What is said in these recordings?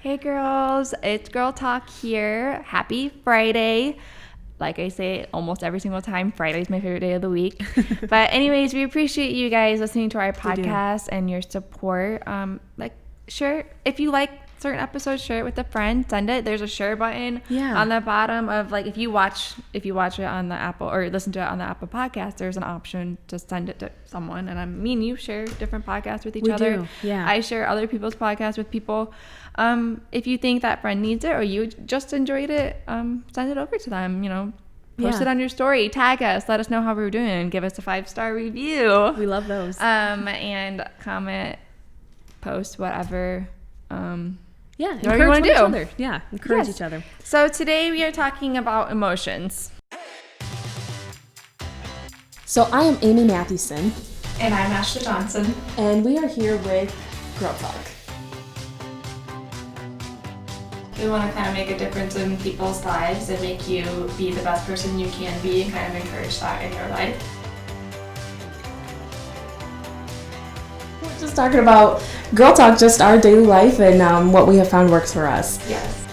Hey girls, it's Girl Talk here. Happy Friday. Like I say almost every single time, Friday's my favorite day of the week. But anyways, we appreciate you guys listening to our podcast and your support. Share if you like certain episodes, share it with a friend, send it. There's a share button on the bottom of like if you watch it on the Apple or listen to it on the Apple podcast, there's an option to send it to someone. And me and you share different podcasts with each other. Do. Yeah. I share other people's podcasts with people. If you think that friend needs it or you just enjoyed it, send it over to them, post it on your story, tag us, let us know how we were doing, give us a 5-star review. We love those. And comment, post, whatever. Encourage you want to do. Each other. Yeah, encourage each other. So today we are talking about emotions. So I am Amy Mathewson. And I'm Ashley Johnson. And we are here with Girl Talk. We want to kind of make a difference in people's lives and make you be the best person you can be and kind of encourage that in your life. We're just talking about Girl Talk, just our daily life and what we have found works for us. Yes.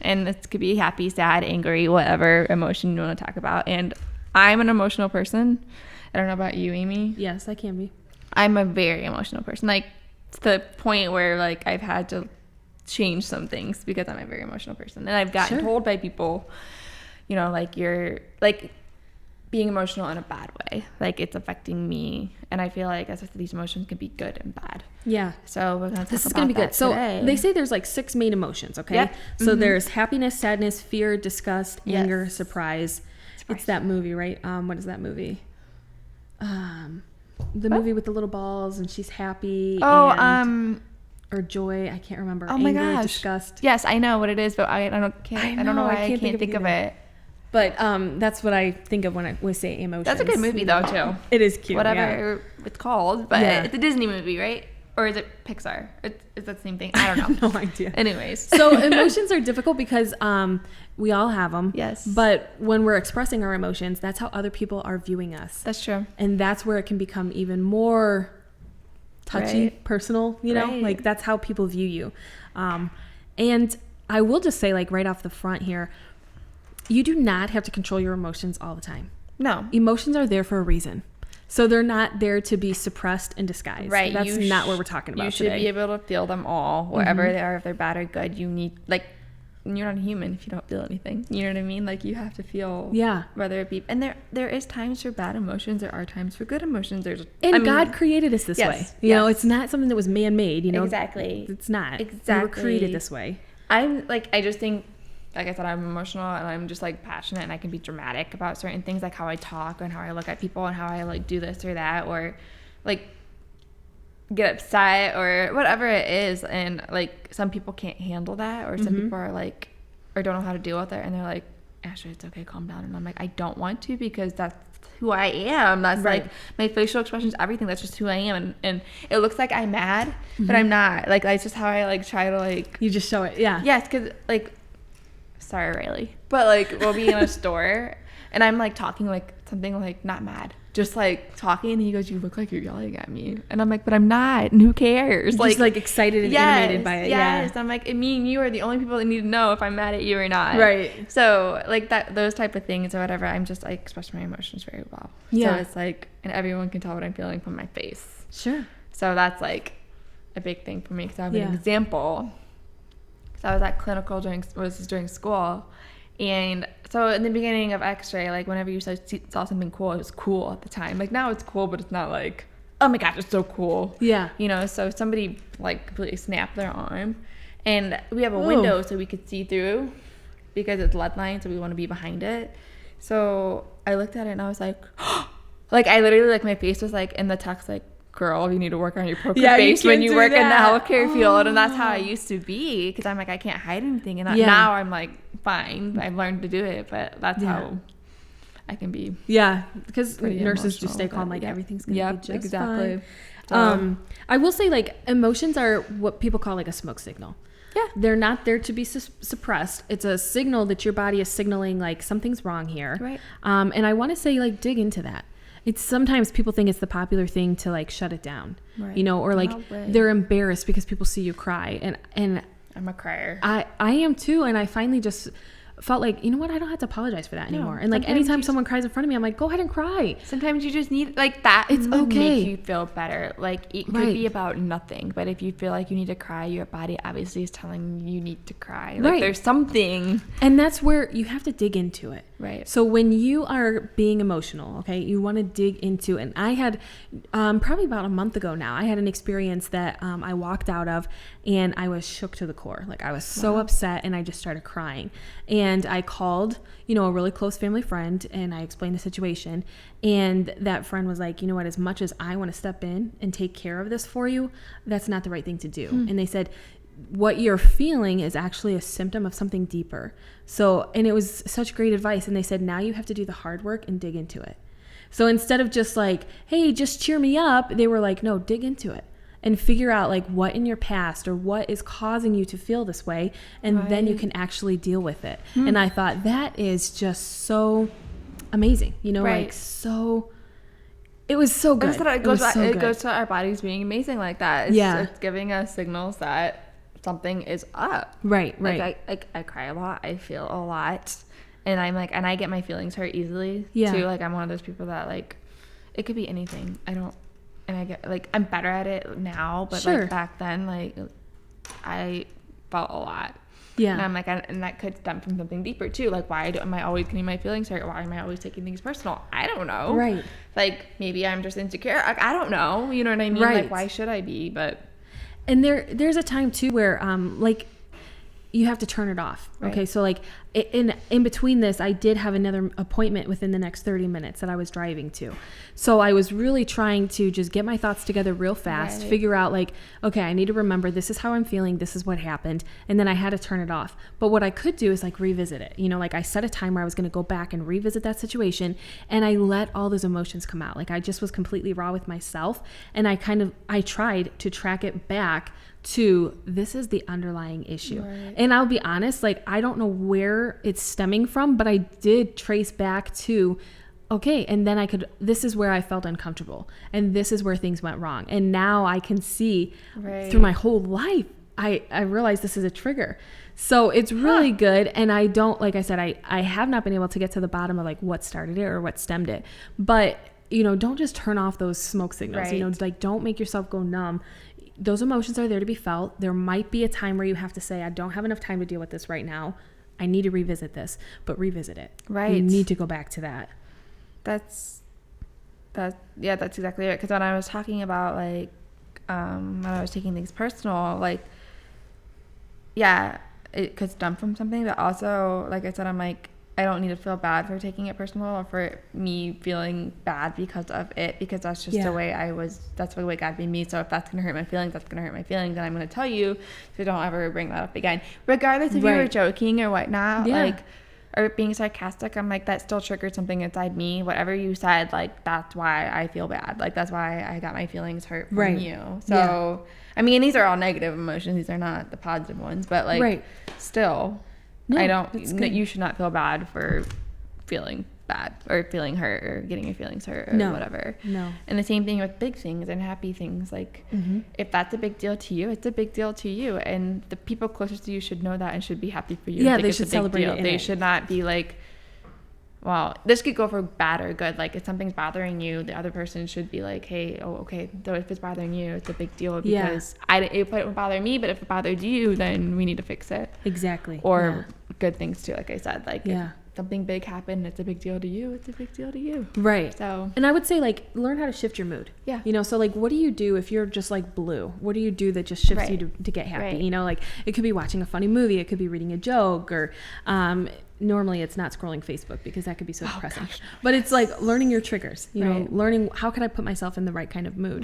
And this could be happy, sad, angry, whatever emotion you want to talk about. And I'm an emotional person. I don't know about you, Amy. Yes, I can be. I'm a very emotional person. Like, to the point where, like, I've had to change some things because I'm a very emotional person. And I've gotten told by people, like, you're, like, being emotional in a bad way. Like, it's affecting me. And I feel like as if these emotions can be good and bad. Yeah. So we're going to talk about this is going to be good. So today. they say there's like 6 main emotions, okay? Yep. So there's happiness, sadness, fear, disgust, anger, surprise. It's that movie, right? What is that movie? The movie with the little balls and she's happy. Or joy. I can't remember. Oh my anger, gosh. disgust. Yes, I know what it is, but I don't know why I can't think of it. But that's what I think of when we say emotions. That's a good movie though too. It is cute. Whatever it's called, but it's a Disney movie, right? Or is it Pixar? It's the same thing. I don't know. No idea. Anyways. So emotions are difficult because we all have them. Yes. But when we're expressing our emotions, that's how other people are viewing us. That's true. And that's where it can become even more touchy, personal, like that's how people view you. And I will just say, like, right off the front here, you do not have to control your emotions all the time. No. Emotions are there for a reason. So they're not there to be suppressed and disguised. Right. That's not what we're talking about today. You should be able to feel them all, wherever they are, if they're bad or good. You need, like, you're not a human if you don't feel anything. You know what I mean? Like, you have to feel, whether it be, and there is times for bad emotions. There are times for good emotions. God created us this way. You know, it's not something that was man-made, Exactly. It's not. Exactly. We were created this way. I just think, like I said, I'm emotional and I'm just like passionate and I can be dramatic about certain things, like how I talk and how I look at people and how I like do this or that, or like get upset or whatever it is. And like some people can't handle that, or some people are like, or don't know how to deal with it, and they're like, Ashley, it's okay, calm down. And I'm like, I don't want to, because that's who I am. That's like my facial expressions, everything. That's just who I am. And it looks like I'm mad, but I'm not. Like, that's just how I like try to like, you just show it. Yeah. Yes. Cause like, sorry, Riley, but like we'll be in a store and I'm like talking like something like not mad, just like talking, and he goes, you look like you're yelling at me, and I'm like, but I'm not, and who cares? Just like excited and animated by it. Yes. I'm like, me and you are the only people that need to know if I'm mad at you or not. Right. So like those type of things or whatever, I'm just, I express my emotions very well. So it's like, and everyone can tell what I'm feeling from my face. Sure. So that's like a big thing for me, because I have an example. So I was at clinical during school, and so in the beginning of X-ray, like whenever you saw something cool, it was cool at the time. Like now it's cool, but it's not like, oh my gosh, it's so cool. Yeah. So somebody like completely snapped their arm, and we have a window so we could see through, because it's lead line, so we want to be behind it. So I looked at it and I was like, like I literally, like my face was like in the text, like, girl, you need to work on your poker face when you work in the healthcare field. And that's how I used to be, because I'm like, I can't hide anything. And now I'm like, fine, I've learned to do it, but that's how I can be. Yeah, because nurses just stay calm, like everything's gonna be just fine. I will say, like, emotions are what people call like a smoke signal. Yeah, they're not there to be suppressed. It's a signal that your body is signaling like something's wrong here. Right. And I want to say, like, dig into that. it's sometimes people think it's the popular thing to like shut it down, right. you know, or like they're embarrassed because people see you cry. And I'm a crier. I am too. And I finally just felt like, you know what, I don't have to apologize for that anymore. And like anytime someone cries in front of me, I'm like, go ahead and cry. Sometimes you just need like that. It's okay. Make you feel better. Like it could be about nothing, but if you feel like you need to cry, your body obviously is telling you need to cry. Like there's something. And that's where you have to dig into it. Right. So when you are being emotional, okay, you want to dig into it. And I had probably about a month ago now, I had an experience that I walked out of and I was shook to the core. Like I was so upset and I just started crying. And I called, you know, a really close family friend and I explained the situation. And that friend was like, you know what, as much as I want to step in and take care of this for you, that's not the right thing to do. And they said, what you're feeling is actually a symptom of something deeper. So, and it was such great advice. And they said, now you have to do the hard work and dig into it. So instead of just like, hey, just cheer me up, they were like, no, dig into it and figure out like what in your past or what is causing you to feel this way. And then you can actually deal with it. And I thought that is just so amazing, you know, like so, it was so good. It goes to our bodies being amazing like that. It's giving us signals that something is up. Right. Like I cry a lot. I feel a lot. And I'm like, and I get my feelings hurt easily too. Like I'm one of those people that like, it could be anything. And I get like, I'm better at it now, but like back then, like I felt a lot. Yeah. And I'm like, and that could stem from something deeper too. Like, why am I always getting my feelings hurt? Why am I always taking things personal? I don't know. Right. Like maybe I'm just insecure. Like, I don't know. You know what I mean? Like, why should I be? But. And there's a time too where like you have to turn it off. Okay. So like in between this, I did have another appointment within the next 30 minutes that I was driving to. So I was really trying to just get my thoughts together real fast, figure out like, okay, I need to remember this is how I'm feeling. This is what happened. And then I had to turn it off. But what I could do is like revisit it. You know, like I set a time where I was going to go back and revisit that situation. And I let all those emotions come out. Like I just was completely raw with myself. And I tried to track it back to this is the underlying issue. And I'll be honest, like I don't know where it's stemming from, but I did trace back to, okay, and then this is where I felt uncomfortable and this is where things went wrong. And now I can see through my whole life, I realize this is a trigger. So it's really good. And I don't, like I said, I have not been able to get to the bottom of like what started it or what stemmed it, but you know, don't just turn off those smoke signals, you know, like don't make yourself go numb. Those emotions are there to be felt. There might be a time where you have to say, I don't have enough time to deal with this right now. I need to revisit this, but revisit it. Right. You need to go back to that. That's exactly it. Because when I was talking about like, when I was taking things personal, like, it could stem from something, but also, like I said, I'm like, I don't need to feel bad for taking it personal or for me feeling bad because of it, because that's just the way that's the way God made me. So if that's going to hurt my feelings, that's going to hurt my feelings. And I'm going to tell you, so don't ever bring that up again. Regardless if you were joking or whatnot, like, or being sarcastic, I'm like, that still triggered something inside me. Whatever you said, like, that's why I feel bad. Like, that's why I got my feelings hurt from you. So, I mean, these are all negative emotions. These are not the positive ones. But, like, still... No, you should not feel bad for feeling bad or feeling hurt or getting your feelings hurt or whatever. No. And the same thing with big things and happy things. Like, if that's a big deal to you, it's a big deal to you. And the people closest to you should know that and should be happy for you. Yeah, they should celebrate it. They should not be like, well, this could go for bad or good. Like, if something's bothering you, the other person should be like, hey, okay, though if it's bothering you, it's a big deal because it would bother me, but if it bothered you, then we need to fix it. Exactly. Or good things too, like I said. Like, if something big happened, it's a big deal to you, it's a big deal to you. Right. So, and I would say, like, learn how to shift your mood. Yeah. You know, so, like, what do you do if you're just, like, blue? What do you do that just shifts you to get happy? You know, like, it could be watching a funny movie, it could be reading a joke, or normally it's not scrolling Facebook because that could be so depressing. Gosh. But it's like learning your triggers, you know, learning how can I put myself in the right kind of mood.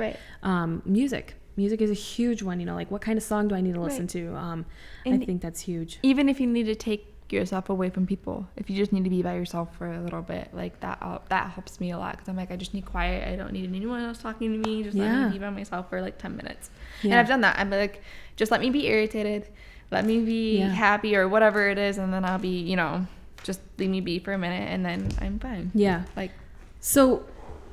Music is a huge one, you know, like what kind of song do I need to listen to? I think that's huge. Even if you need to take yourself away from people, if you just need to be by yourself for a little bit, like that helps me a lot, because I'm like, I just need quiet. I don't need anyone else talking to me. Just let me be by myself for like 10 minutes. And I've done that. I'm like, just let me be irritated, let me be happy or whatever it is, and then I'll be, you know, just leave me be for a minute and then I'm fine. Like, so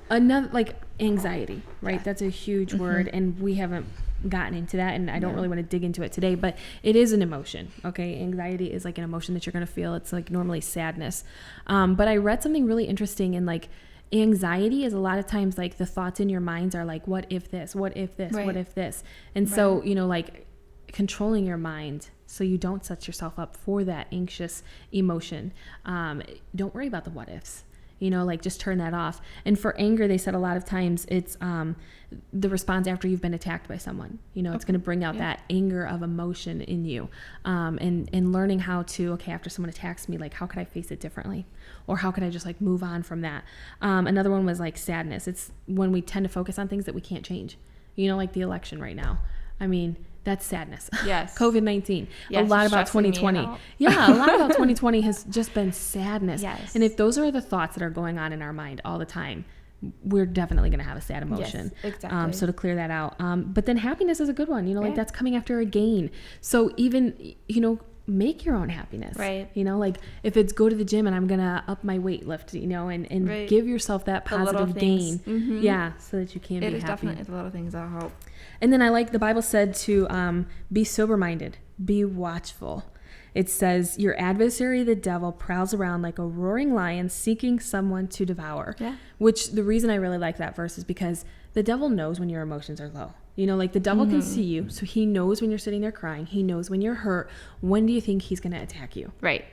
Another, like, anxiety, right? That's a huge word, and we haven't gotten into that, and I don't really want to dig into it today, but it is an emotion. Okay, anxiety is like an emotion that you're going to feel. It's like normally sadness, but I read something really interesting, and like anxiety is a lot of times like the thoughts in your minds are like, what if this, what if this, what if this, and so like controlling your mind so you don't set yourself up for that anxious emotion. Don't worry about the what ifs. Like just turn that off. And for anger, they said a lot of times it's the response after you've been attacked by someone. It's going to bring out that anger of emotion in you. And learning how to, after someone attacks me, like how could I face it differently? Or how could I just like move on from that? Another one was like sadness. It's when we tend to focus on things that we can't change. Like the election right now. I mean, that's sadness. Yes. COVID-19. Yes, a lot about 2020. Yeah, a lot about 2020 has just been sadness. Yes. And if those are the thoughts that are going on in our mind all the time, we're definitely going to have a sad emotion. Yes, exactly. So to clear that out. But then happiness is a good one. Like that's coming after a gain. So even, make your own happiness. Right. Like if it's go to the gym and I'm going to up my weight lift, and give yourself that positive gain. Mm-hmm. Yeah. So that you can be happy. It is definitely the little things that help. And then the Bible said to be sober-minded, be watchful. It says, your adversary, the devil, prowls around like a roaring lion seeking someone to devour. Yeah. Which the reason I really like that verse is because the devil knows when your emotions are low. Like the devil can see you, so he knows when you're sitting there crying. He knows when you're hurt. When do you think he's going to attack you? Right.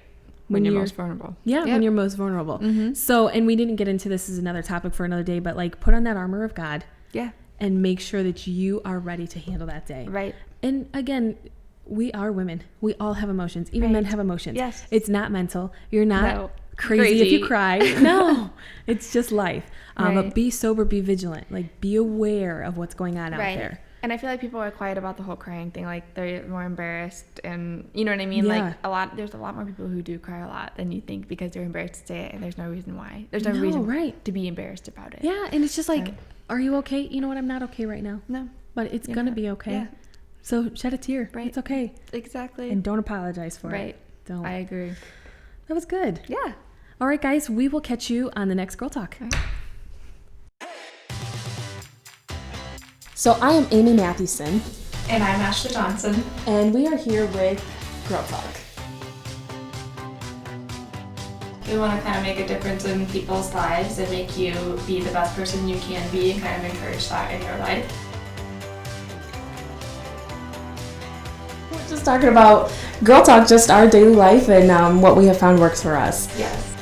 When you're most vulnerable. Yeah, when you're most vulnerable. Mm-hmm. So, and we didn't get into this as another topic for another day, but like put on that armor of God. Yeah. And make sure that you are ready to handle that day. Right. And again, we are women. We all have emotions. Even men have emotions. Yes. It's not mental. You're not crazy if you cry. No. It's just life. But be sober, be vigilant. Like, be aware of what's going on out there. And I feel like people are quiet about the whole crying thing. Like, they're more embarrassed. And you know what I mean? Yeah. Like, there's a lot more people who do cry a lot than you think because they're embarrassed to say it. And there's no reason why. There's no reason to be embarrassed about it. Yeah. And it's just like, are you okay? You know what? I'm not okay right now. No. But it's going to be okay. Yeah. So shed a tear. Right. It's okay. Exactly. And don't apologize for it. Right. Don't. I agree. That was good. Yeah. All right, guys. We will catch you on the next Girl Talk. Right. So I am Amy Mathewson. And I'm Ashley Johnson. And we are here with Girl Talk. We want to kind of make a difference in people's lives and make you be the best person you can be and kind of encourage that in your life. We're just talking about Girl Talk, just our daily life and what we have found works for us. Yes.